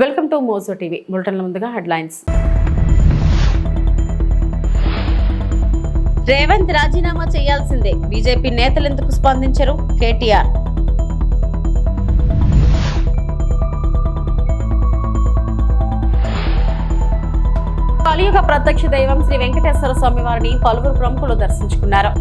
Welcome to Mojo TV బులెటిన్ల ముందుగా headlines. Revanth రాజీనామా చేయాల్సిందే, బీజేపీ నేతలెందుకు స్పందించరు? కేటీఆర్. కలియుగ ప్రత్యక్ష దైవం శ్రీ వెంకటేశ్వర స్వామి వారిని పలువురు ప్రముఖులు దర్శించుకున్నారు.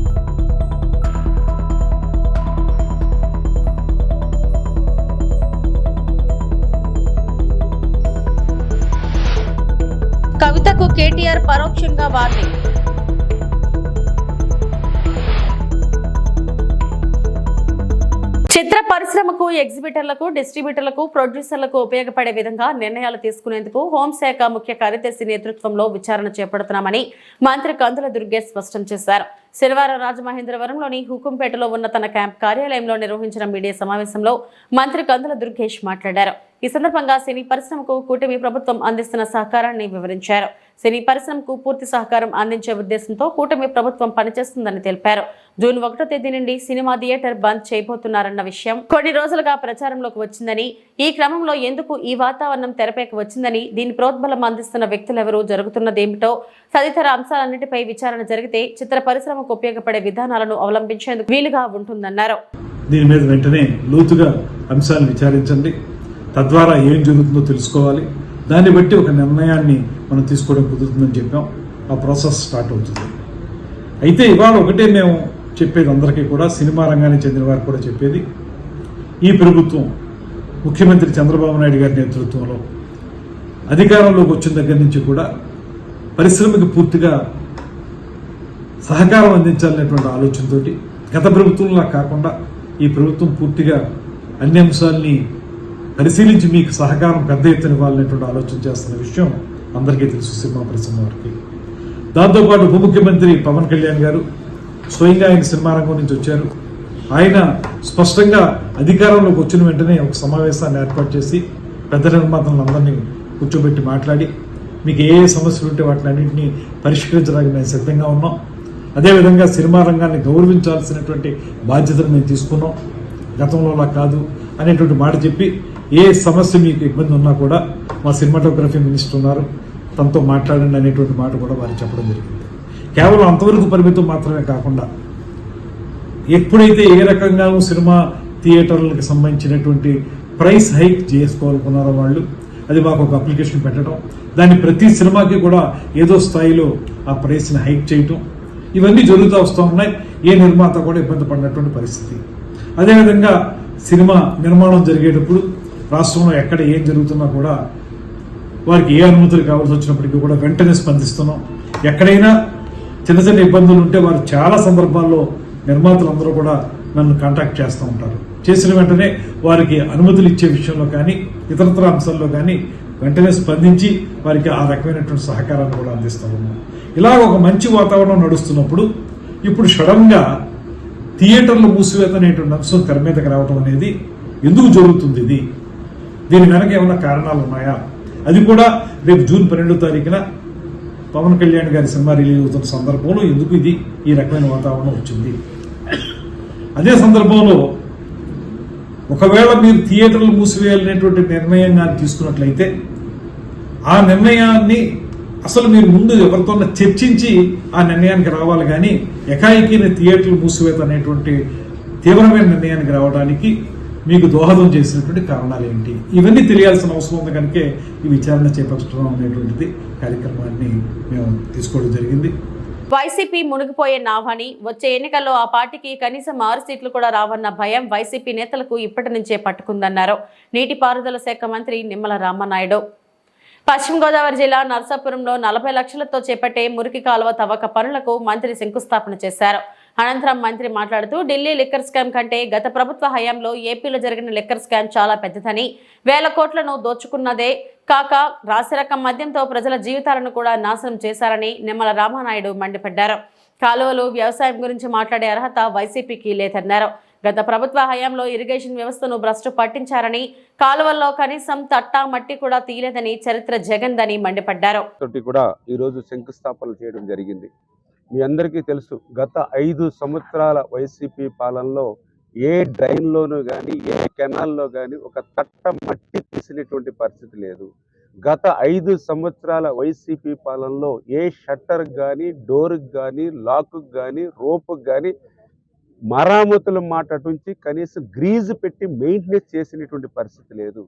కవితకు కేటీఆర్ పరోక్షంగా వార్నింగ్. చిత్ర పరిశ్రమకు ఎగ్జిబిటర్లకు, డిస్ట్రిబ్యూటర్లకు, ప్రొడ్యూసర్లకు ఉపయోగపడే విధంగా నిర్ణయాలు తీసుకునేందుకు హోంశాఖ ముఖ్య కార్యదర్శి నేతృత్వంలో విచారణ చేపడుతున్నామని మంత్రి కందుల దుర్గేష్ స్పష్టం చేశారు. శనివారం రాజమహేంద్రవరంలోని హుకుంపేటలో ఉన్న తన క్యాంప్ కార్యాలయంలో నిర్వహించిన మీడియా సమావేశంలో మంత్రి కందుల దుర్గేష్ మాట్లాడారు. ఈ సందర్భంగా సినీ పరిశ్రమకు కూటమి ప్రభుత్వం అందిస్తున్న సహకారాన్ని వివరించారు. సినీ పరిశ్రమకు పూర్తి సహకారం అందించే ఉద్దేశంతో కూటమి ప్రభుత్వం పనిచేస్తుందని తెలిపారు. జూన్ 1వ తేదీ నుండి సినిమా థియేటర్ బంద్ చేయబోతున్నారన్న విషయం కొన్ని రోజులుగా ప్రచారంలోకి వచ్చిందని, ఈ క్రమంలో ఎందుకు ఈ వాతావరణం తెరపైకి వచ్చిందని, దీని ప్రోద్బలం అందిస్తున్న వ్యక్తులెవరూ, జరుగుతున్నదేమిటో తదితర అంశాలన్నిటిపై విచారణ జరిగితే చిత్ర పరిశ్రమకు ఉపయోగపడే విధానాలను అవలంబించేందుకు వీలుగా ఉంటుందన్నారు. దీని మీద వెంటనే లోతుగా అంశాలను విచారించండి, తద్వారా ఏం జరుగుతుందో తెలుసుకోవాలి. దాన్ని బట్టి ఒక నిర్ణయాన్ని మనం తీసుకోవడం కుదురుతుందని చెప్పాం. ఆ ప్రాసెస్ స్టార్ట్ అవుతుంది. అయితే ఇవాళ ఒకటే మేము చెప్పేది అందరికీ కూడా, సినిమా రంగానికి చెందిన వారు కూడా చెప్పేది, ఈ ప్రభుత్వం ముఖ్యమంత్రి చంద్రబాబు నాయుడు గారి నేతృత్వంలో అధికారంలోకి వచ్చిన దగ్గర నుంచి కూడా పరిశ్రమకి పూర్తిగా సహకారం అందించాలనేటువంటి ఆలోచనతో గత ప్రభుత్వంలా కాకుండా ఈ ప్రభుత్వం పూర్తిగా అన్ని అంశాలని పరిశీలించి మీకు సహకారం పెద్ద ఎత్తున ఇవ్వాలనేటువంటి ఆలోచన చేస్తున్న విషయం అందరికీ తెలుసు సినిమా పరిశ్రమ వారికి. దాంతోపాటు ఉప ముఖ్యమంత్రి పవన్ కళ్యాణ్ గారు స్వయంగా ఆయన సినిమా రంగం నుంచి వచ్చారు. ఆయన స్పష్టంగా అధికారంలోకి వచ్చిన వెంటనే ఒక సమావేశాన్ని ఏర్పాటు చేసి పెద్ద నిర్మాతలందరినీ కూర్చోబెట్టి మాట్లాడి మీకు ఏ సమస్యలు ఉంటే వాటిని అన్నింటినీ పరిష్కరించడానికి మేము సిద్ధంగా ఉన్నాం. అదేవిధంగా సినిమా రంగాన్ని గౌరవించాల్సినటువంటి బాధ్యతను మేము తీసుకున్నాం, గతంలో అలా కాదు అనేటువంటి మాట చెప్పి, ఏ సమస్య మీకు ఇబ్బంది ఉన్నా కూడా మా సినిమాటోగ్రఫీ మినిస్టర్ ఉన్నారు, తనతో మాట్లాడండి అనేటువంటి మాట కూడా వారు చెప్పడం జరిగింది. కేవలం అంతవరకు పరిమితం మాత్రమే కాకుండా ఎప్పుడైతే ఏ రకంగానూ సినిమా థియేటర్లకు సంబంధించినటువంటి ప్రైస్ హైక్ చేసుకోవాలనుకున్నారో వాళ్ళు, అది మాకు ఒక అప్లికేషన్ పెట్టడం, దాన్ని ప్రతి సినిమాకి కూడా ఏదో స్థాయిలో ఆ ప్రైస్ని హైక్ చేయటం, ఇవన్నీ జరుగుతూ వస్తూ ఉన్నాయి. ఏ నిర్మాత కూడా ఇబ్బంది పడినటువంటి పరిస్థితి. అదేవిధంగా సినిమా నిర్మాణం జరిగేటప్పుడు రాష్ట్రంలో ఎక్కడ ఏం జరుగుతున్నా కూడా వారికి ఏ అనుమతులు కావాల్సి వచ్చినప్పటికీ కూడా వెంటనే స్పందిస్తున్నాం. ఎక్కడైనా చిన్న చిన్న ఇబ్బందులు ఉంటే వారు చాలా సందర్భాల్లో నిర్మాతలందరూ కూడా నన్ను కాంటాక్ట్ చేస్తూ ఉంటారు. చేసిన వెంటనే వారికి అనుమతులు ఇచ్చే విషయంలో కానీ ఇతరత్ర అంశాల్లో కానీ వెంటనే స్పందించి వారికి ఆ రకమైనటువంటి సహకారాన్ని కూడా అందిస్తూ ఉన్నాం. ఇలా ఒక మంచి వాతావరణం నడుస్తున్నప్పుడు ఇప్పుడు సడన్గా థియేటర్లు మూసివేత అనేటువంటి అంశం తెర మీదకి రావడం అనేది ఎందుకు జరుగుతుంది? దీని వెనక ఏమైనా కారణాలు ఉన్నాయా? అది కూడా రేపు జూన్ 12వ తారీఖున పవన్ కళ్యాణ్ గారి సినిమా రిలీజ్ అవుతున్న సందర్భంలో ఎందుకు ఈ రకమైన వాతావరణం వచ్చింది? అదే సందర్భంలో ఒకవేళ మీరు థియేటర్లు మూసివేయాలనేటువంటి నిర్ణయంగా తీసుకున్నట్లయితే ఆ నిర్ణయాన్ని అసలు మీరు ముందు ఎవరితో చర్చించి ఆ నిర్ణయానికి రావాలి. కానీ ఎకాయికీని థియేటర్లు మూసివేత అనేటువంటి తీవ్రమైన నిర్ణయానికి రావడానికి మీకు దోహదం చేసినటువంటి కారణాలు ఏంటి? ఇవన్నీ తెలియాల్సిన అవసరం ఉంది. కనుక ఈ విచారణ చేపట్టడం అనేటువంటిది కార్యక్రమాన్ని మేము తీసుకోవడం జరిగింది. వైసీపీ మునిగిపోయే నావని, వచ్చే ఎన్నికల్లో ఆ పార్టీకి కనీసం 6 సీట్లు కూడా రావన్న భయం వైసీపీ నేతలకు ఇప్పటి నుంచే పట్టుకుందన్నారు నీటిపారుదల శాఖ మంత్రి నిమ్మల రామనాయుడు. పశ్చిమ గోదావరి జిల్లా నర్సాపురంలో 40 లక్షలతో చేపట్టే మురికి కాలువ తవ్వక పనులకు మంత్రి శంకుస్థాపన చేశారు. అనంతరం మంత్రి మాట్లాడుతూ, ఢిల్లీ లిక్కర్ స్కామ్ కంటే గత ప్రభుత్వ హయాంలో ఏపీలో జరిగిన లిక్కర్ స్కామ్ చాలా పెద్దదని, వేల కోట్లను దోచుకున్నదే కాక రాశిరకం మద్యంతో ప్రజల జీవితాలను కూడా నాశనం చేశారని నిమ్మల రామనాయుడు మండిపడ్డారు. కాలువలు, వ్యవసాయం గురించి మాట్లాడే అర్హత వైసీపీకి లేదన్నారు. గత ప్రభుత్వ హయాంలో ఇరిగేషన్ వ్యవస్థను భ్రష్టు పట్టించారని, కాలువల్లో కనీసం తట్టా మట్టి కూడా తీయలేదని చరిత్ర జగన్దని మండిపడ్డారు. ఈ రోజు శంకుస్థాపన చేయడం జరిగింది. మీ అందరికీ తెలుసు, గత 5 సంవత్సరాల వైసీపీ పాలనలో ఏ డ్రైన్లోనూ కానీ ఏ కెనాల్లో కానీ ఒక తట్ట మట్టి తీసినటువంటి పరిస్థితి లేదు. గత 5 సంవత్సరాల వైసీపీ పాలనలో ఏ షట్టర్కి కానీ, డోర్కి కానీ, లాక్కి కానీ, రోప్కి కానీ మరామతుల మాట అటుంచి కనీసం గ్రీజు పెట్టి మెయింటెనెన్స్ చేసినటువంటి పరిస్థితి లేదు.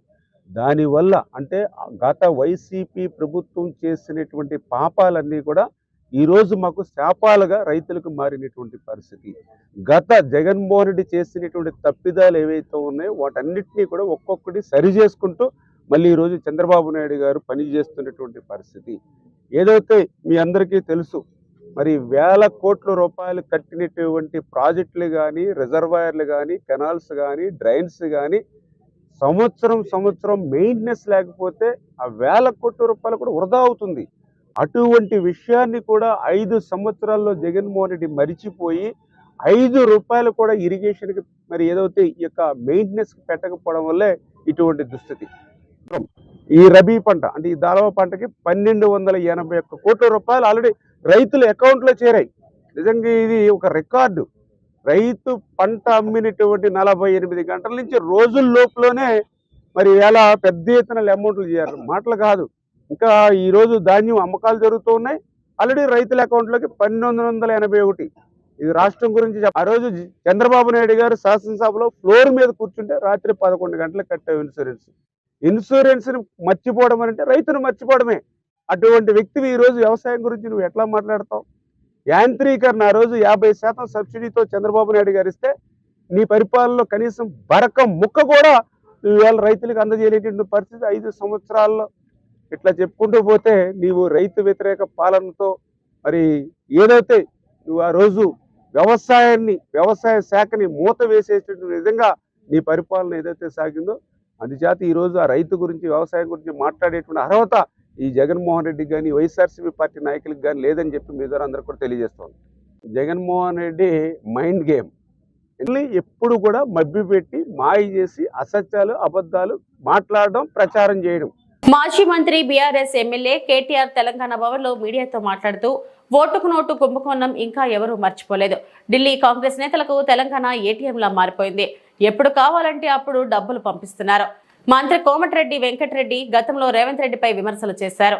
దానివల్ల అంటే గత వైసీపీ ప్రభుత్వం చేసినటువంటి పాపాలన్నీ కూడా ఈరోజు మాకు శాపాలుగా రైతులకు మారినటువంటి పరిస్థితి. గత జగన్మోహన్ రెడ్డి చేసినటువంటి తప్పిదాలు ఏవైతే ఉన్నాయో వాటన్నిటినీ కూడా ఒక్కొక్కటి సరి చేసుకుంటూ మళ్ళీ ఈరోజు చంద్రబాబు నాయుడు గారు పనిచేస్తున్నటువంటి పరిస్థితి. ఏదైతే మీ అందరికీ తెలుసు, మరి వేల కోట్ల రూపాయలు కట్టినటువంటి ప్రాజెక్టులు కానీ, రిజర్వాయర్లు కానీ, కెనాల్స్ కానీ, డ్రైన్స్ కానీ సంవత్సరం మెయింటెనెన్స్ లేకపోతే ఆ వేల కోట్ల రూపాయలు కూడా వృధా అవుతుంది. అటువంటి విషయాన్ని కూడా 5 సంవత్సరాల్లో జగన్మోహన్ రెడ్డి మరిచిపోయి 5 రూపాయలు కూడా ఇరిగేషన్కి మరి ఏదైతే ఈ యొక్క మెయింటెనెన్స్కి పెట్టకపోవడం వల్లే ఇటువంటి దుస్థితి. ఈ రబీ పంట అంటే ఈ దాళవ పంటకి 1281 కోట్ల రూపాయలు ఆల్రెడీ రైతుల అకౌంట్లో చేరాయి. నిజంగా ఇది ఒక రికార్డు. రైతు పంట అమ్మినటువంటి 48 గంటల నుంచి రోజుల లోపులోనే మరి ఎలా పెద్ద ఎత్తున అమౌంట్లు చేయాలి, మాటలు కాదు. ఇంకా ఈరోజు ధాన్యం అమ్మకాలు జరుగుతూ ఉన్నాయి. ఆల్రెడీ రైతుల అకౌంట్లోకి 1281. ఇది రాష్ట్రం గురించి ఆ రోజు చంద్రబాబు నాయుడు గారు శాసనసభలో ఫ్లోర్ మీద కూర్చుంటే రాత్రి 11 గంటలకు కట్టే ఇన్సూరెన్స్ని మర్చిపోవడం అంటే రైతును మర్చిపోవడమే. అటువంటి వ్యక్తివి ఈరోజు వ్యవసాయం గురించి నువ్వు ఎట్లా మాట్లాడతావు? యాంత్రీకరణ ఆ రోజు 50% సబ్సిడీతో చంద్రబాబు నాయుడు గారు ఇస్తే నీ పరిపాలనలో కనీసం బరక ముక్క కూడా ఇవాళ రైతులకు అందజేయలేటువంటి పరిస్థితి 5 సంవత్సరాల్లో. ఇట్లా చెప్పుకుంటూ పోతే నీవు రైతు వ్యతిరేక పాలనతో మరి ఏదైతే నువ్వు ఆ రోజు వ్యవసాయ శాఖని మూత వేసేటువంటి విధంగా నీ పరిపాలన ఏదైతే సాగిందో అందుచేత ఈరోజు ఆ రైతు గురించి వ్యవసాయం గురించి మాట్లాడేటువంటి అర్హత ఈ జగన్మోహన్ రెడ్డి కానీ వైఎస్ఆర్సీపీ పార్టీ నాయకులకు కానీ లేదని చెప్పి మీ ద్వారా అందరూ కూడా తెలియజేస్తాను. జగన్మోహన్ రెడ్డి మైండ్ గేమ్ ఎప్పుడు కూడా మభ్యపెట్టి మాయ చేసి అసత్యాలు అబద్ధాలు మాట్లాడడం, ప్రచారం చేయడం. మాజీ మంత్రి బీఆర్ఎస్ ఎమ్మెల్యే కేటీఆర్ తెలంగాణ భవన్లో మీడియాతో మాట్లాడుతూ ఓటుకు నోటు కుంభకోణం ఇంకా ఎవరూ మర్చిపోలేదు. ఢిల్లీ కాంగ్రెస్ నేతలకు తెలంగాణ ఏటీఎంలా మారిపోయింది. ఎప్పుడు కావాలంటే అప్పుడు డబ్బులు పంపిస్తున్నారు. మంత్రి కోమటిరెడ్డి వెంకటరెడ్డి గతంలో రేవంత్ రెడ్డిపై విమర్శలు చేశారు.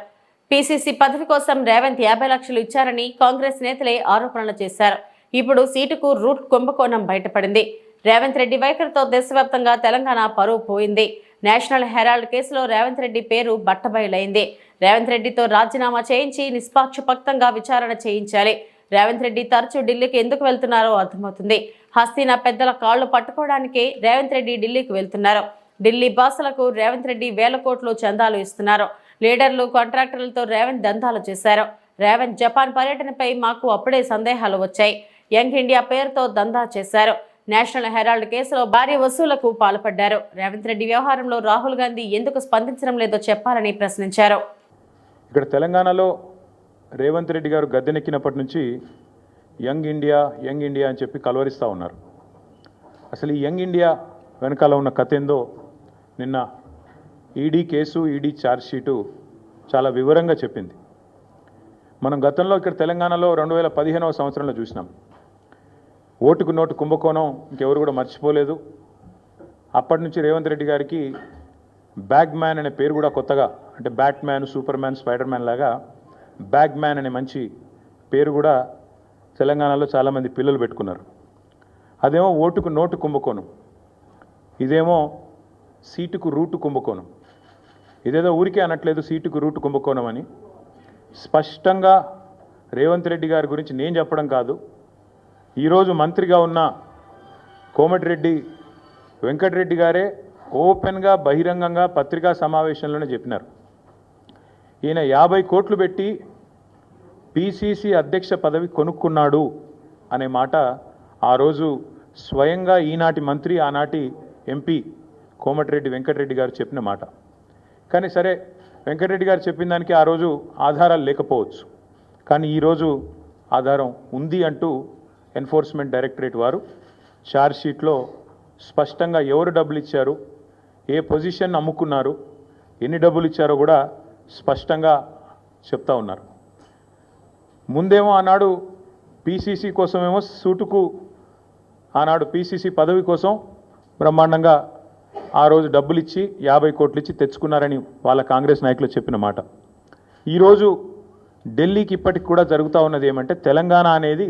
పీసీసీ పదవి కోసం రేవంత్ 50 లక్షలు ఇచ్చారని కాంగ్రెస్ నేతలే ఆరోపణలు చేశారు. ఇప్పుడు సీటుకు రూట్ కుంభకోణం బయటపడింది. రేవంత్ రెడ్డి వైఖరితో దేశవ్యాప్తంగా తెలంగాణ పరువు పోయింది. నేషనల్ హెరాల్డ్ కేసులో రేవంత్ రెడ్డి పేరు బట్టబయలైంది. రేవంత్ రెడ్డితో రాజీనామా చేయించి నిష్పాక్షపాతంగా విచారణ చేయించాలి. రేవంత్ రెడ్డి తరచూ ఢిల్లీకి ఎందుకు వెళ్తున్నారో అర్థమవుతుంది. హస్తీనా పెద్దల కాళ్లు పట్టుకోవడానికే రేవంత్ రెడ్డి ఢిల్లీకి వెళ్తున్నారు. ఢిల్లీ బాసులకు రేవంత్ రెడ్డి వేల కోట్లు చందాలు ఇస్తున్నారు. లీడర్లు, కాంట్రాక్టర్లతో రేవంత్ దందాలు చేశారు. రేవంత్ జపాన్ పర్యటనపై మాకు అప్పుడే సందేహాలు వచ్చాయి. యంగ్ ఇండియా పేరుతో దందా చేశారు. నేషనల్ హెరాల్డ్ కేసులో భారీ వసూలకు పాల్పడ్డారు. రేవంత్ రెడ్డి వ్యవహారంలో రాహుల్ గాంధీ ఎందుకు స్పందించడం లేదో చెప్పాలని ప్రశ్నించారు. ఇక్కడ తెలంగాణలో రేవంత్ రెడ్డి గారు గద్దెనెక్కినప్పటి నుంచి యంగ్ ఇండియా అని చెప్పి కలవరిస్తూ ఉన్నారు. అసలు ఈ యంగ్ ఇండియా వెనకాల ఉన్న కథ ఏందో నిన్న ఈడీ కేసు, ఈడీ ఛార్జ్షీటు చాలా వివరంగా చెప్పింది. మనం గతంలో ఇక్కడ తెలంగాణలో 2015వ సంవత్సరంలో చూసినాం. ఓటుకు నోటు కుంభకోణం ఇంకెవరు కూడా మర్చిపోలేదు. అప్పటి నుంచి రేవంత్ రెడ్డి గారికి బ్యాగ్ మ్యాన్ అనే పేరు కూడా కొత్తగా, అంటే bat man, super man, spider man లాగా బ్యాగ్ మ్యాన్ అనే మంచి పేరు కూడా తెలంగాణలో చాలామంది పిల్లలు పెట్టుకున్నారు. అదేమో ఓటుకు నోటు కుంభకోణం, ఇదేమో సీటుకు రూటు కుంభకోణం. ఇదేదో ఊరికే అనట్లేదు సీటుకు రూటు కుంభకోణం అని. స్పష్టంగా రేవంత్ రెడ్డి గారి గురించి నేను చెప్పడం కాదు, ఈరోజు మంత్రిగా ఉన్న కోమటిరెడ్డి వెంకటరెడ్డి గారే ఓపెన్గా బహిరంగంగా పత్రికా సమావేశంలోనే చెప్పినారు. ఈయన 50 కోట్లు పెట్టి పిసిసి అధ్యక్ష పదవి కొనుక్కున్నాడు అనే మాట ఆ రోజు స్వయంగా ఈనాటి మంత్రి, ఆనాటి ఎంపీ కోమటిరెడ్డి వెంకటరెడ్డి గారు చెప్పిన మాట. కానీ సరే, వెంకటరెడ్డి గారు చెప్పిన దానికి ఆ రోజు ఆధారాలు లేకపోవచ్చు, కానీ ఈరోజు ఆధారం ఉంది అంటూ ఎన్ఫోర్స్మెంట్ డైరెక్టరేట్ వారు ఛార్జ్షీట్లో స్పష్టంగా ఎవరు డబ్బులు ఇచ్చారు, ఏ పొజిషన్ అమ్ముకున్నారు, ఎన్ని డబ్బులు ఇచ్చారో కూడా స్పష్టంగా చెప్తా ఉన్నారు. ముందేమో ఆనాడు పీసీసీ కోసమేమో సూటుకు ఆనాడు పిసిసి పదవి కోసం బ్రహ్మాండంగా ఆ రోజు డబ్బులు ఇచ్చి 50 కోట్లు ఇచ్చి తెచ్చుకున్నారని వాళ్ళ కాంగ్రెస్ నాయకులు చెప్పిన మాట. ఈరోజు ఢిల్లీకి ఇప్పటికి కూడా జరుగుతూ ఉన్నది ఏమంటే తెలంగాణ అనేది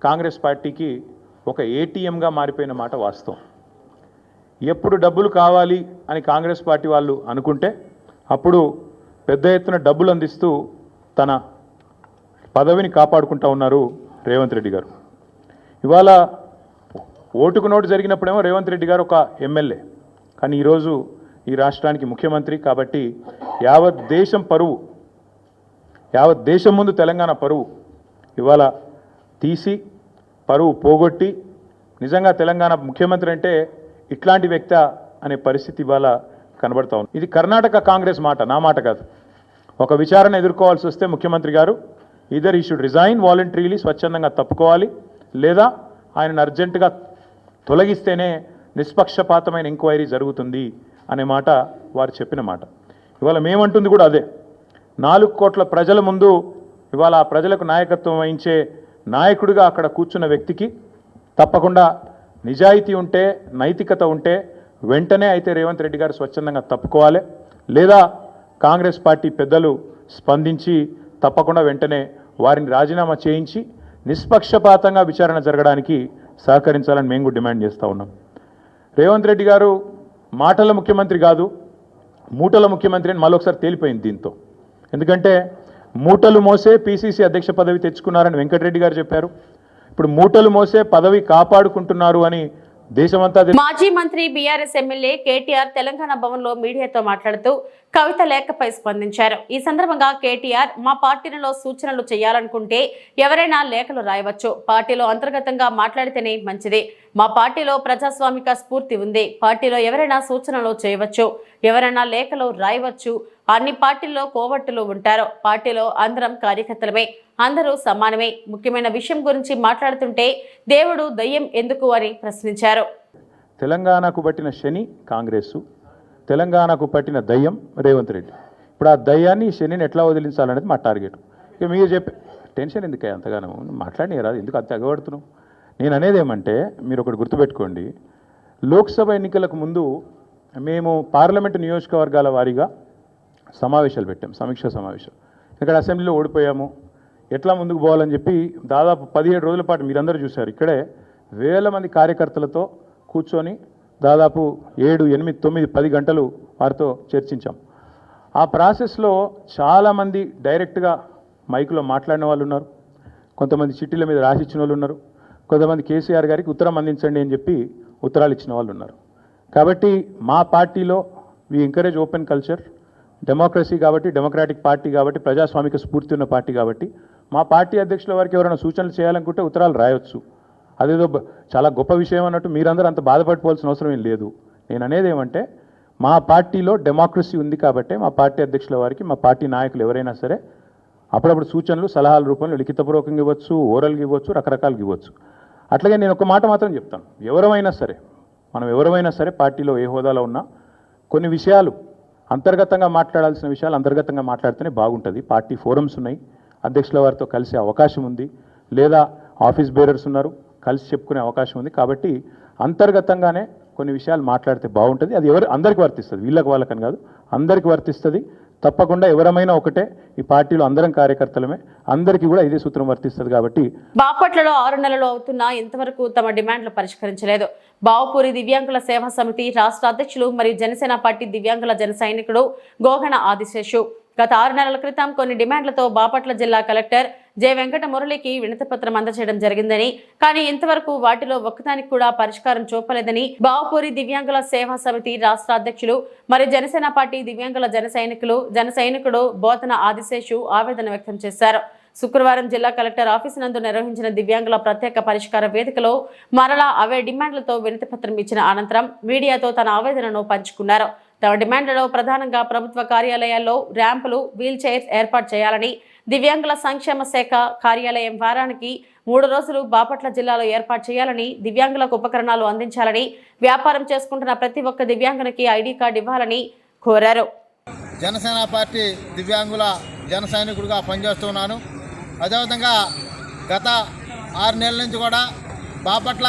కాంగ్రెస్ పార్టీకి ఒక ఏటీఎంగా మారిపోయిన మాట వాస్తవం. ఎప్పుడు డబ్బులు కావాలి అని కాంగ్రెస్ పార్టీ వాళ్ళు అనుకుంటే అప్పుడు పెద్ద ఎత్తున డబ్బులు అందిస్తూ తన పదవిని కాపాడుకుంటూ ఉన్నారు రేవంత్ రెడ్డి గారు. ఇవాళ ఓటుకు నోటు జరిగినప్పుడేమో రేవంత్ రెడ్డి గారు ఒక ఎమ్మెల్యే, కానీ ఈరోజు ఈ రాష్ట్రానికి ముఖ్యమంత్రి. కాబట్టి యావత్ దేశం పరువు, యావత్ దేశం ముందు తెలంగాణ పరువు ఇవాళ తీసి పరువు పోగొట్టి నిజంగా తెలంగాణ ముఖ్యమంత్రి అంటే ఇట్లాంటి వ్యక్తి అనే పరిస్థితి ఇవాళ కనబడతా ఉంది. ఇది కర్ణాటక కాంగ్రెస్ మాట, నా మాట కాదు. ఒక విచారణ ఎదుర్కోవాల్సి వస్తే ముఖ్యమంత్రి గారు ఈదర్ ఈ షుడ్ రిజైన్ వాలంటరీలీ, స్వచ్ఛందంగా తప్పుకోవాలి, లేదా ఆయనను అర్జెంటుగా తొలగిస్తేనే నిష్పక్షపాతమైన ఎంక్వైరీ జరుగుతుంది అనే మాట వారు చెప్పిన మాట. ఇవాళ మేమంటుంది కూడా అదే. 4 కోట్ల ప్రజల ముందు ఇవాళ ఆ ప్రజలకు నాయకత్వం వహించే నాయకుడిగా అక్కడ కూర్చున్న వ్యక్తికి తప్పకుండా నిజాయితీ ఉంటే, నైతికత ఉంటే వెంటనే అయితే రేవంత్ రెడ్డి గారు స్వచ్ఛందంగా తప్పుకోవాలి, లేదా కాంగ్రెస్ పార్టీ పెద్దలు స్పందించి తప్పకుండా వెంటనే వారిని రాజీనామా చేయించి నిష్పక్షపాతంగా విచారణ జరగడానికి సహకరించాలని మేము కూడా డిమాండ్ చేస్తూ ఉన్నాం. రేవంత్ రెడ్డి గారు మాటల ముఖ్యమంత్రి కాదు, మూటల ముఖ్యమంత్రి అని మళ్ళొకసారి తేలిపోయింది దీంతో. ఎందుకంటే మూటలు మోసే పిసిసి అధ్యక్ష పదవి తెచ్చుకున్నారని వెంకటరెడ్డి గారు చెప్పారు. ఇప్పుడు మూటలు మోసే పదవి కాపాడుకుంటున్నారు అని దేశమంతా. మాజీ మంత్రి బీఆర్ఎస్ ఎమ్మెల్యే కేటీఆర్ తెలంగాణ భవన్లో మీడియాతో మాట్లాడుతూ కవిత లేఖపై స్పందించారు. ఈ సందర్భంగా కేటీఆర్, మా పార్టీలలో సూచనలు చేయాలనుకుంటే ఎవరైనా లేఖలు రాయవచ్చు, పార్టీలో అంతర్గతంగా మాట్లాడితేనే మంచిది. మా పార్టీలో ప్రజాస్వామిక స్ఫూర్తి ఉంది, పార్టీలో ఎవరైనా సూచనలు చేయవచ్చు, ఎవరైనా లేఖలు రాయవచ్చు. అన్ని పార్టీల్లో కోవట్టులు ఉంటారు, పార్టీలో అందరం కార్యకర్తలమే, అందరూ సమానమే. ముఖ్యమైన విషయం గురించి మాట్లాడుతుంటే దేవుడు దయ్యం ఎందుకు అని ప్రశ్నించారు. తెలంగాణకు పట్టిన శని కాంగ్రెస్, తెలంగాణకు పట్టిన దయ్యం రేవంత్ రెడ్డి. ఇప్పుడు ఆ దయ్యాన్ని శనిని ఎట్లా వదిలించాలనేది మా టార్గెట్. ఇక మీరు చెప్పే టెన్షన్ ఎందుకే అంతగానో మాట్లాడి రాదు, ఎందుకు అంత ఎగబడుతున్నావు? నేను అనేది ఏమంటే మీరు ఒకటి గుర్తుపెట్టుకోండి, లోక్సభ ఎన్నికలకు ముందు మేము పార్లమెంటు నియోజకవర్గాల వారీగా సమావేశాలు పెట్టాం, సమీక్షా సమావేశాలు. ఇక్కడ అసెంబ్లీలో ఓడిపోయాము, ఎట్లా ముందుకు పోవాలని చెప్పి దాదాపు 17 రోజుల పాటు మీరందరూ చూశారు. ఇక్కడే వేల మంది కార్యకర్తలతో కూర్చొని దాదాపు 7, 8, 9, 10 గంటలు వారితో చర్చించాం. ఆ ప్రాసెస్లో చాలామంది డైరెక్ట్గా మైకులో మాట్లాడిన వాళ్ళు ఉన్నారు, కొంతమంది చిట్టీల మీద రాసిచ్చిన వాళ్ళు ఉన్నారు, కొంతమంది కేసీఆర్ గారికి ఉత్తరం అందించండి అని చెప్పి ఉత్తరాలు ఇచ్చిన వాళ్ళు ఉన్నారు. కాబట్టి మా పార్టీలో we encourage open culture, democracy కాబట్టి, డెమోక్రాటిక్ పార్టీ కాబట్టి, ప్రజాస్వామిక స్ఫూర్తి ఉన్న పార్టీ కాబట్టి మా పార్టీ అధ్యక్షుల వారికి ఎవరైనా సూచనలు చేయాలనుకుంటే ఉత్తరాలు రాయొచ్చు. అదేదో చాలా గొప్ప విషయం అన్నట్టు మీరందరూ అంత బాధపడిపోవాల్సిన అవసరం ఏం లేదు. నేను అనేది ఏమంటే మా పార్టీలో డెమోక్రసీ ఉంది కాబట్టి మా పార్టీ అధ్యక్షుల వారికి, మా పార్టీ నాయకులు ఎవరైనా సరే అప్పుడప్పుడు సూచనలు, సలహాల రూపంలో లిఖితపూర్వకంగా ఇవ్వచ్చు, ఓరల్గా ఇవ్వచ్చు, రకరకాలుగా ఇవ్వచ్చు. అట్లాగే నేను ఒక మాట మాత్రం చెప్తాను, ఎవరైనా సరే, మనం ఎవరైనా సరే పార్టీలో ఏ హోదాలో ఉన్నా కొన్ని విషయాలు అంతర్గతంగా మాట్లాడాల్సిన విషయాలు అంతర్గతంగా మాట్లాడితేనే బాగుంటుంది. పార్టీ ఫోరమ్స్ ఉన్నాయి, అధ్యక్షుల వారితో కలిసే అవకాశం ఉంది, లేదా ఆఫీస్ బేరర్స్ ఉన్నారు, కలిసి చెప్పుకునే అవకాశం ఉంది. కాబట్టి అంతర్గతంగానే కొన్ని విషయాలు మాట్లాడితే బాగుంటుంది. అది అందరికీ వర్తిస్తుంది, వీళ్ళకి వాళ్ళకని కాదు, అందరికీ వర్తిస్తుంది. తప్పకుండా ఎవరమైనా ఒకటే, ఈ పార్టీలో అందరం కార్యకర్తలమే, అందరికీ కూడా ఇదే సూత్రం వర్తిస్తుంది. కాబట్టి బాపట్లలో 6 నెలలు అవుతున్నా ఇంతవరకు తమ డిమాండ్లు పరిష్కరించలేదు. బావపూరి దివ్యాంగుల సేవా సమితి రాష్ట్ర అధ్యక్షులు మరియు జనసేన పార్టీ దివ్యాంగుల జన సైనికుడు గోగన ఆదిశేషు గత 6 నెలల క్రితం కొన్ని డిమాండ్లతో బాపట్ల జిల్లా కలెక్టర్ జె వెంకట మురళికి వినతిపత్రం అందజేయడం జరిగిందని, కానీ ఇంతవరకు వాటిలో ఒక్కదానికి కూడా పరిష్కారం చూపలేదని బావపూరి దివ్యాంగుల సేవా సమితి రాష్ట్ర అధ్యక్షులు మరియు జనసేన పార్టీ దివ్యాంగుల జన సైనికుడు బోధన ఆదిశేషు ఆవేదన వ్యక్తం చేశారు. శుక్రవారం జిల్లా కలెక్టర్ ఆఫీసు నందు నిర్వహించిన దివ్యాంగుల ప్రత్యేక పరిష్కార వేదికలో మరలా అవే డిమాండ్లతో వినతిపత్రం ఇచ్చిన అనంతరం మీడియాతో తన ఆవేదనను పంచుకున్నారు. తమ డిమాండ్లలో ప్రధానంగా ప్రభుత్వ కార్యాలయాల్లో ర్యాంపులు, వీల్ చైర్స్ ఏర్పాటు చేయాలని, దివ్యాంగుల సంక్షేమ శాఖ కార్యాలయం వారానికి 3 రోజులు బాపట్ల జిల్లాలో ఏర్పాటు చేయాలని, దివ్యాంగులకు ఉపకరణాలు అందించాలని, వ్యాపారం చేసుకుంటున్న ప్రతి ఒక్క దివ్యాంగునికి ఐడి కార్డు ఇవ్వాలని కోరారు. జనసేన పార్టీ దివ్యాంగుల జన సైనికుడిగా పనిచేస్తున్నాను. అదేవిధంగా గత 6 నెలల నుంచి కూడా బాపట్ల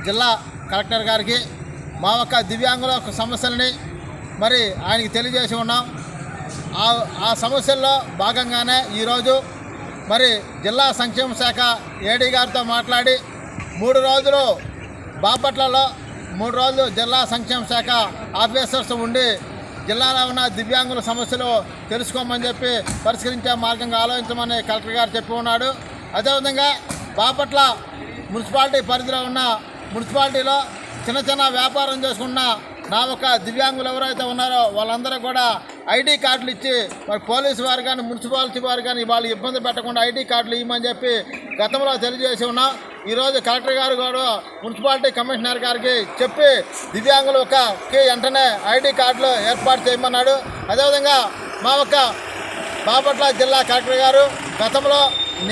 జిల్లా కలెక్టర్ గారికి మా యొక్క దివ్యాంగుల యొక్క సమస్యలని మరి ఆయనకి తెలియజేసి ఉన్నాం. ఆ సమస్యల్లో భాగంగానే ఈరోజు మరి జిల్లా సంక్షేమ శాఖ ఏడీ గారితో మాట్లాడి 3 రోజులు బాపట్లలో 3 రోజులు జిల్లా సంక్షేమ శాఖ ఆఫీసర్స్ ఉండి జిల్లాలో ఉన్న దివ్యాంగుల సమస్యలు తెలుసుకోమని చెప్పి పరిష్కరించే మార్గంగా ఆలోచించమని కలెక్టర్ గారు చెప్పి ఉన్నాడు. అదేవిధంగా బాపట్ల మున్సిపాలిటీ పరిధిలో ఉన్న మున్సిపాలిటీలో చిన్న వ్యాపారం చేసుకున్న నా ఒక దివ్యాంగులు ఎవరైతే ఉన్నారో వాళ్ళందరూ కూడా ఐడి కార్డులు ఇచ్చి మరి పోలీసు వారు కానీ మున్సిపాలిటీ వారు కానీ వాళ్ళు ఇబ్బంది పెట్టకుండా ఐడి కార్డులు ఇవ్వమని చెప్పి గతంలో తెలియజేసి ఉన్నాం. ఈరోజు కలెక్టర్ గారు కూడా మున్సిపాలిటీ కమిషనర్ గారికి చెప్పి దివ్యాంగులకి వెంటనే ఐడి కార్డులు ఏర్పాటు చేయమన్నాడు. అదేవిధంగా మా ఒక బాపట్ల జిల్లా కలెక్టర్ గారు గతంలో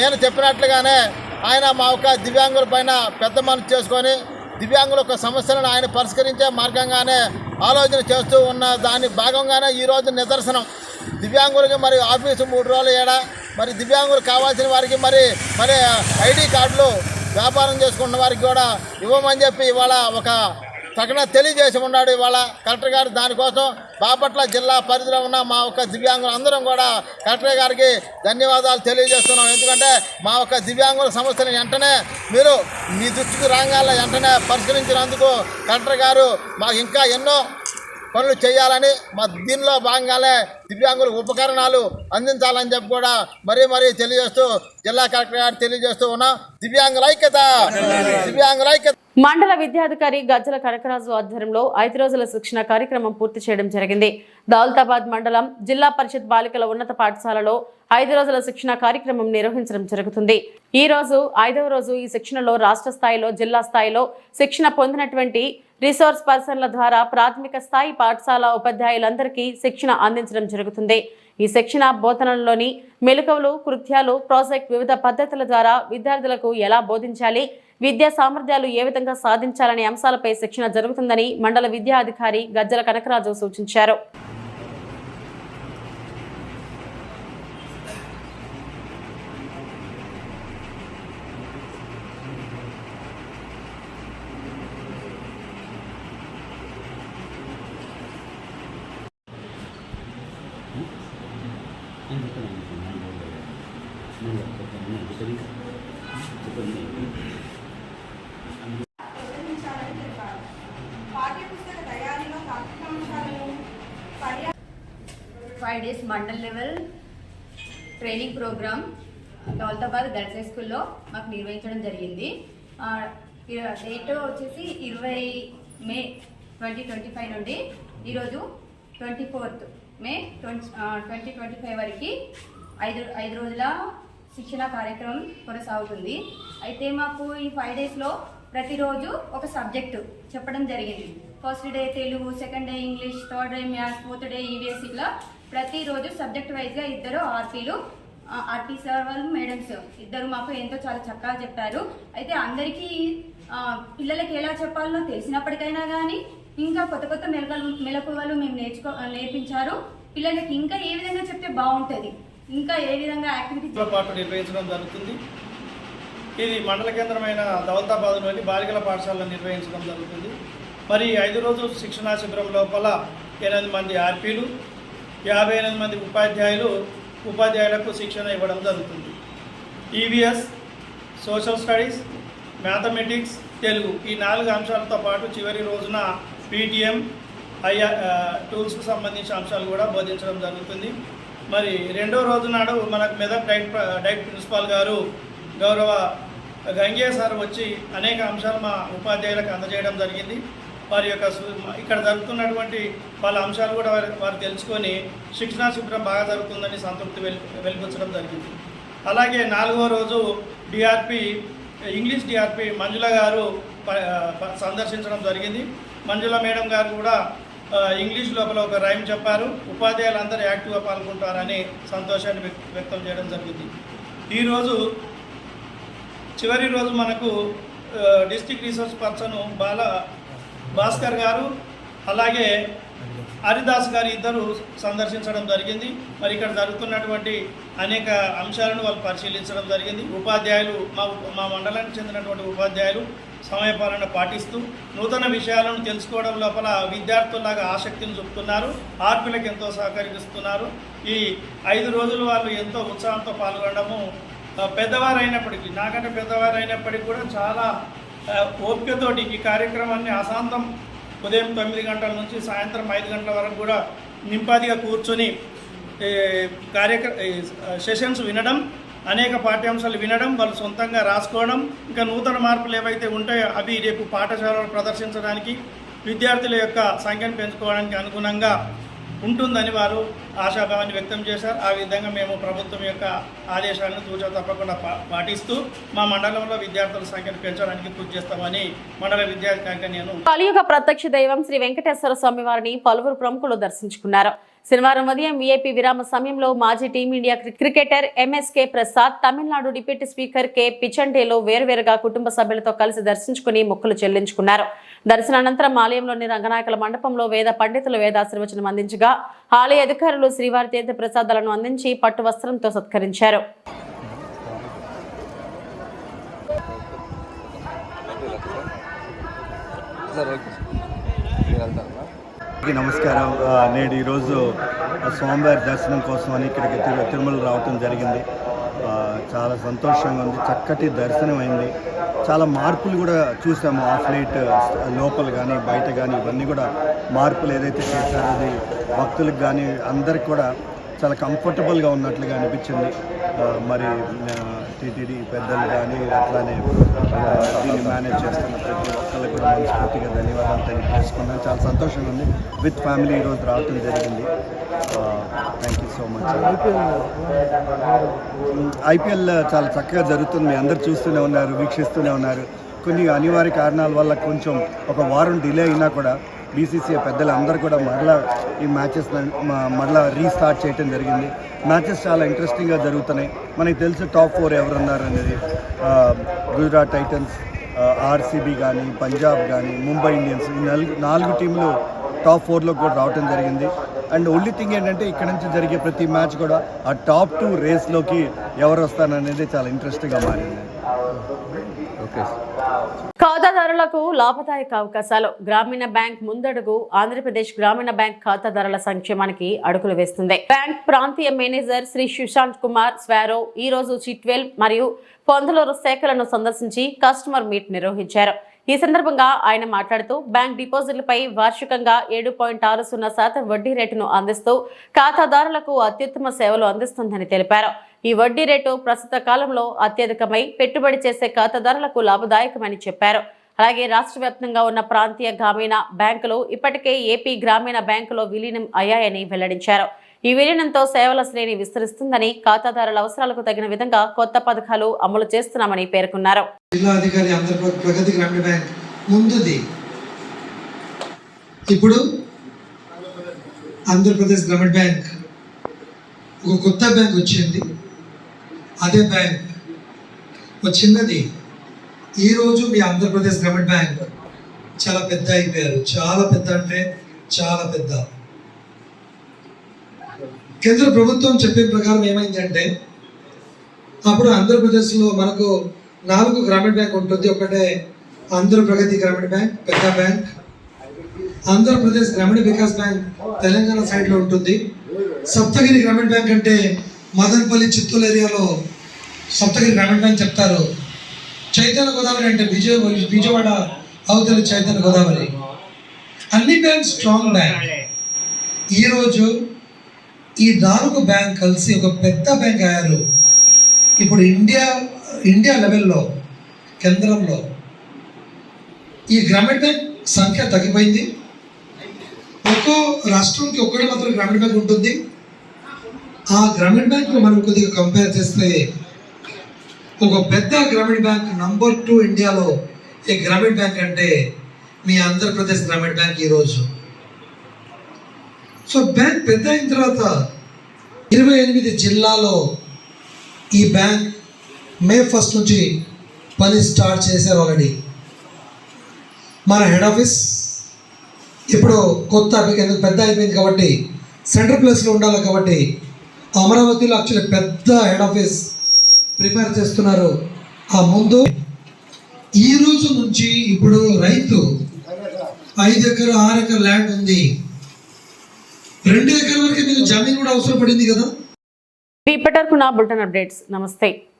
నేను చెప్పినట్లుగానే ఆయన మా ఒక దివ్యాంగుల పైన పెద్ద మనసు చేసుకొని దివ్యాంగుల యొక్క సమస్యలను ఆయన పరిష్కరించే మార్గంగానే ఆలోచన చేస్తూ ఉన్న దాని భాగంగానే ఈరోజు నిదర్శనం దివ్యాంగులకి మరి ఆఫీసు 3 రోజులు ఏడా మరి దివ్యాంగులు కావాల్సిన వారికి మరి ఐడి కార్డులు వ్యాపారం చేసుకున్న వారికి కూడా ఇవ్వమని చెప్పి ఇవాళ ఒక ప్రకటన తెలియజేసి ఉన్నాడు. ఇవాళ కలెక్టర్ గారు దానికోసం బాపట్ల జిల్లా పరిధిలో ఉన్న మా ఒక దివ్యాంగులు అందరం కూడా కలెక్టర్ గారికి ధన్యవాదాలు తెలియజేస్తున్నాం. ఎందుకంటే మా ఒక దివ్యాంగుల సమస్యలు వెంటనే మీరు మీ దృష్టికి రాగానే వెంటనే పరిష్కరించినందుకు కలెక్టర్ గారు మాకు ఇంకా ఎన్నో పనులు చేయాలని మా దీనిలో భాగంగానే దివ్యాంగులకు ఉపకరణాలు అందించాలని చెప్పి కూడా మరీ తెలియజేస్తూ జిల్లా కలెక్టర్ గారు తెలియజేస్తూ ఉన్నాం. దివ్యాంగుల ఐక్యత. మండల విద్యాధికారి గజ్జల కనకరాజు ఆధ్వర్యంలో 5 రోజుల శిక్షణ కార్యక్రమం పూర్తి చేయడం జరిగింది. దౌలతాబాద్ మండలం జిల్లా పరిషత్ బాలికల ఉన్నత పాఠశాలలో 5 రోజుల శిక్షణ కార్యక్రమం నిర్వహించడం జరుగుతుంది. ఈ రోజు 5వ రోజు ఈ శిక్షణలో రాష్ట్ర స్థాయిలో జిల్లా స్థాయిలో శిక్షణ పొందినటువంటి రిసోర్స్ పర్సన్ల ద్వారా ప్రాథమిక స్థాయి పాఠశాల ఉపాధ్యాయులందరికీ శిక్షణ అందించడం జరుగుతుంది. ఈ శిక్షణ బోధనలోని మెలకువలు, కృత్యాలు, ప్రాజెక్ట్ వివిధ పద్ధతుల ద్వారా విద్యార్థులకు ఎలా బోధించాలి, విద్యా సామర్థ్యాలు ఏ విధంగా సాధించాలనే అంశాలపై శిక్షణ జరుగుతుందని మండల విద్యాధికారి గజ్జల కనకరాజు సూచించారు. Five days mandal level training programme Daulatabad girls high స్కూల్లో మాకు నిర్వహించడం జరిగింది. డేట్ వచ్చేసి 20 మే 2025 నుండి ఈరోజు 24 మే 2025 వరకు 5 రోజుల శిక్షణ కార్యక్రమం కొనసాగుతుంది. అయితే మాకు ఈ 5 డేస్లో ప్రతిరోజు ఒక సబ్జెక్టు చెప్పడం జరిగింది. First day Telugu, second day English, third day maths, fourth day EVS, ఇట్లా ప్రతిరోజు సబ్జెక్ట్ వైజ్గా 2 ఆర్పీ సార్ వాళ్ళు మేడమ్స్ 2 మాకు ఎంతో చాలా చక్కగా చెప్పారు. అయితే అందరికీ పిల్లలకి ఎలా చెప్పాలో తెలిసినప్పటికైనా కానీ ఇంకా కొత్త మెలకువలు మేము నేర్పించారు. పిల్లలకి ఇంకా ఏ విధంగా చెప్తే బాగుంటుంది, ఇంకా ఏ విధంగా యాక్టివిటీతో పాటు నిర్వహించడం జరుగుతుంది. ఇది మండల కేంద్రమైన దౌలతాబాద్లోని బాలికల పాఠశాలలో నిర్వహించడం జరుగుతుంది. మరి 5 రోజుల శిక్షణా శిబిరం లోపల 8 మంది ఆర్పీలు, 58 మంది ఉపాధ్యాయులకు శిక్షణ ఇవ్వడం జరుగుతుంది. EVS, social studies, mathematics, Telugu ఈ 4 అంశాలతో పాటు చివరి రోజున పీటీఎం, టూల్స్కు సంబంధించిన అంశాలు కూడా బోధించడం జరుగుతుంది. మరి 2వ రోజు నాడు మనకు మెదక్ డైట్ ప్రిన్సిపాల్ గారు గౌరవ గంగయ్య సార్ వచ్చి అనేక అంశాలు మా ఉపాధ్యాయులకు అందజేయడం జరిగింది. వారి యొక్క ఇక్కడ జరుగుతున్నటువంటి వాళ్ళ అంశాలు కూడా వారు తెలుసుకొని శిక్షణా శిబిరం బాగా జరుగుతుందని సంతృప్తి వెలిపించడం జరిగింది. అలాగే 4వ రోజు ఇంగ్లీష్ డిఆర్పి మంజుల గారు సందర్శించడం జరిగింది. మంజుల మేడం గారు కూడా ఇంగ్లీష్ లోపల ఒక రైమ్ చెప్పారు. ఉపాధ్యాయులందరూ యాక్టివ్గా పాల్గొంటారని సంతోషాన్ని వ్యక్తం చేయడం జరిగింది. ఈరోజు చివరి రోజు మనకు డిస్ట్రిక్ట్ రీసోర్స్ పర్సన్ భాస్కర్ గారు, అలాగే హరిదాస్ గారు ఇద్దరు సందర్శించడం జరిగింది. మరి ఇక్కడ జరుగుతున్నటువంటి అనేక అంశాలను వాళ్ళు పరిశీలించడం జరిగింది. ఉపాధ్యాయులు మా మండలానికి చెందినటువంటి ఉపాధ్యాయులు సమయపాలన పాటిస్తూ నూతన విషయాలను తెలుసుకోవడం లోపల విద్యార్థుల్లాగా ఆసక్తిని చూపుతున్నారు. ఆర్పీలకు ఎంతో సహకరిస్తున్నారు. ఈ 5 రోజులు వాళ్ళు ఎంతో ఉత్సాహంతో పాల్గొనడము, పెద్దవారైనప్పటికీ నాకంటే పెద్దవారైనప్పటికీ కూడా చాలా ఓపికతోటి ఈ కార్యక్రమాన్ని అశాంతం ఉదయం 9 గంటల నుంచి సాయంత్రం 5 గంటల వరకు కూడా నింపాదిగా కూర్చొని సెషన్స్ వినడం, అనేక పాఠ్యాంశాలు వినడం, వాళ్ళు సొంతంగా రాసుకోవడం, ఇంకా నూతన మార్పులు ఏవైతే ఉంటాయో అవి రేపు పాఠశాలలో ప్రదర్శించడానికి విద్యార్థుల యొక్క సంఖ్యను పెంచుకోవడానికి అనుగుణంగా ఉంటుందని వారు ఆశాభావాన్ని వ్యక్తం చేశారు. ఆ విధంగా మేము ప్రభుత్వం యొక్క ఆదేశాలను తూచా తప్పకుండా పాటిస్తూ మా మండలంలో విద్యార్థుల సంఖ్యను పెంచడానికి కృషి చేస్తామని మండల విద్యాధికారిగా నేను. కలియుగ ప్రత్యక్ష దైవం శ్రీ వెంకటేశ్వర స్వామి వారిని పలువురు ప్రముఖులు దర్శించుకున్నారు. శనివారం ఉదయం వీఐపీ విరామ సమయంలో మాజీ team India cricketer MSK Prasad, Tamil Nadu deputy speaker K పిచండేలో వేరువేరుగా కుటుంబ సభ్యులతో కలిసి దర్శించుకుని మొక్కులు చెల్లించుకున్నారు. దర్శనానంతరం ఆలయంలోని రంగనాయకుల మండపంలో వేద పండితులు వేదాశీర్వచనం అందించగా ఆలయ అధికారులు శ్రీవారి తీర్థ ప్రసాదాలను అందించి పట్టు వస్త్రంతో సత్కరించారు. నమస్కారం. నేడు ఈరోజు స్వామివారి దర్శనం కోసం అని ఇక్కడికి తిరుమల రావటం జరిగింది. చాలా సంతోషంగా ఉంది. చక్కటి దర్శనం అయింది. చాలా మార్పులు కూడా చూసాము. ఆఫ్ లైట్ లోపల కానీ బయట కానీ ఇవన్నీ కూడా మార్పులు ఏదైతే చేశారో అది భక్తులకు కానీ అందరికి కూడా చాలా కంఫర్టబుల్గా ఉన్నట్లుగా అనిపించింది. మరి టీటీడీ పెద్దలు కానీ అట్లానే దీన్ని మేనేజ్ చేస్తున్న ప్రతి ఒక్కరికి కూడా మనస్ఫూర్తిగా ధన్యవాదాలు తెలియజేసుకున్నాను. చాలా సంతోషంగా ఉంది. విత్ ఫ్యామిలీ ఈరోజు రావటం జరిగింది. Thank you so much. IPL చాలా చక్కగా జరుగుతుంది. మీ అందరు చూస్తూనే ఉన్నారు, వీక్షిస్తూనే ఉన్నారు. కొన్ని అనివార్య కారణాల వల్ల కొంచెం ఒక వారం డిలే అయినా కూడా బీసీసీఐ పెద్దలు అందరూ కూడా మరలా ఈ మ్యాచెస్ మరలా రీస్టార్ట్ చేయడం జరిగింది. మ్యాచెస్ చాలా ఇంట్రెస్టింగ్గా జరుగుతున్నాయి. మనకి తెలుసు టాప్ 4 ఎవరున్నారు అనేది. గుజరాత్ టైటన్స్, ఆర్సీబీ కానీ, పంజాబ్ కానీ, ముంబై ఇండియన్స్, ఈ 4 టీంలు టాప్ 4లో కూడా రావటం జరిగింది. అండ్ ఓన్లీ థింగ్ ఏంటంటే ఇక్కడ నుంచి జరిగే ప్రతి మ్యాచ్ కూడా ఆ టాప్ 2 రేస్లోకి ఎవరు వస్తారనేది చాలా ఇంట్రెస్టింగ్గా మారింది. ఓకే. ఖాతాదారులకు లాభదాయక అవకాశాలు. గ్రామీణ బ్యాంక్ ముందడుగు ఆంధ్రప్రదేశ్ గ్రామీణ బ్యాంక్ ఖాతాదారుల సంక్షేమానికి అడుగులు వేస్తుంది. బ్యాంక్ ప్రాంతీయ మేనేజర్ శ్రీ సుశాంత్ కుమార్ స్వారో ఈ రోజు చిట్వెల్ మరియు పొందలూరు శాఖలను సందర్శించి కస్టమర్ మీట్ నిర్వహించారు. ఈ సందర్భంగా ఆయన మాట్లాడుతూ బ్యాంక్ డిపాజిట్లపై వార్షికంగా 7.60% వడ్డీ రేటును అందిస్తూ ఖాతాదారులకు అత్యుత్తమ సేవలు అందిస్తుందని తెలిపారు. ఈ వడ్డీ రేటు ప్రస్తుత కాలంలో అత్యధికమై పెట్టుబడి చేసే ఖాతాదారులకు లాభదాయకమని చెప్పారు. అలాగే రాష్ట్ర వ్యాప్తంగా ఉన్న ప్రాంతీయ గ్రామీణ బ్యాంకులు ఇప్పటికే ఏపీ గ్రామీణ బ్యాంకులో విలీనం అయ్యాయని వెల్లడించారు. ఈ విలీనంతో సేవల శ్రేణి విస్తరిస్తుందని, ఖాతాదారుల అవసరాలకు తగిన విధంగా కొత్త పథకాలు అమలు చేస్తున్నామని పేర్కొన్నారు. జిల్లా అధికారి ఆంధ్రప్రదేశ్ ప్రగతి గ్రామీణ బ్యాంక్ ముందుది. ఇప్పుడు ఆంధ్రప్రదేశ్ గ్రామీణ బ్యాంక్ ఒక కొత్త బ్యాంక్ వచ్చింది. అదే బ్యాంక్ వచ్చినది ఈరోజు మీ ఆంధ్రప్రదేశ్ గ్రామీణ బ్యాంక్ చాలా పెద్ద అయిపోయారు. చాలా పెద్ద అంటే చాలా పెద్ద. కేంద్ర ప్రభుత్వం చెప్పే ప్రకారం ఏమైందంటే అప్పుడు ఆంధ్రప్రదేశ్లో మనకు 4 గ్రామీణ బ్యాంక్ ఉంటుంది. ఒకటే ఆంధ్రప్రగతి గ్రామీణ బ్యాంక్ పెద్ద బ్యాంక్, ఆంధ్రప్రదేశ్ గ్రామీణ వికాస్ బ్యాంక్ తెలంగాణ సైడ్లో ఉంటుంది, సప్తగిరి గ్రామీణ బ్యాంక్ అంటే మదనపల్లి చిత్తూరు ఏరియాలో సప్తగిరి గ్రామీణ బ్యాంక్ చెప్తారు. చైతన్య గోదావరి అంటే విజయవాడ అవతలి చైతన్య గోదావరి. అన్ని బ్యాంక్ స్ట్రాంగ్ బ్యాంక్. ఈరోజు ఈ 4 బ్యాంక్ కలిసి ఒక పెద్ద బ్యాంక్ అయ్యారు. ఇప్పుడు ఇండియా లెవెల్లో కేంద్రంలో ఈ గ్రామీణ బ్యాంక్ సంఖ్య తగ్గిపోయింది. ఒక్కో రాష్ట్రంకి ఒక్కటి మాత్రం గ్రామీణ బ్యాంక్ ఉంటుంది. ఆ గ్రామీణ బ్యాంకులో మనం కొద్దిగా కంపేర్ చేస్తే ఒక పెద్ద గ్రామీణ బ్యాంక్ నంబర్ 2 ఇండియాలో ఈ గ్రామీణ బ్యాంక్ అంటే మీ ఆంధ్రప్రదేశ్ గ్రామీణ బ్యాంక్ ఈరోజు. సో బ్యాంక్ పెద్ద అయిన తర్వాత 28 జిల్లాలో ఈ బ్యాంక్ మే 1 నుంచి పని స్టార్ట్ చేశారు ఆల్రెడీ. మన హెడ్ ఆఫీస్ ఇప్పుడు కొత్త ఎందుకు పెద్ద అయిపోయింది కాబట్టి సెంట్రల్ ప్లేస్లో ఉండాలి కాబట్టి అమరావతిలో యాక్చువల్లీ పెద్ద హెడ్ ఆఫీస్ ప్రిపేర్ చేస్తున్నారు. ఆ ముందు ఈ రోజు నుంచి ఇప్పుడు రైతు 5 ఎకర్ 6 ఎకర్ ల్యాండ్ ఉంది, 2 ఎకర్ వరకు మీకు జమీన్ కూడా అవసరం పడింది కదా. ఇప్పటివరకు నా బులెటిన్ అప్డేట్స్. నమస్తే.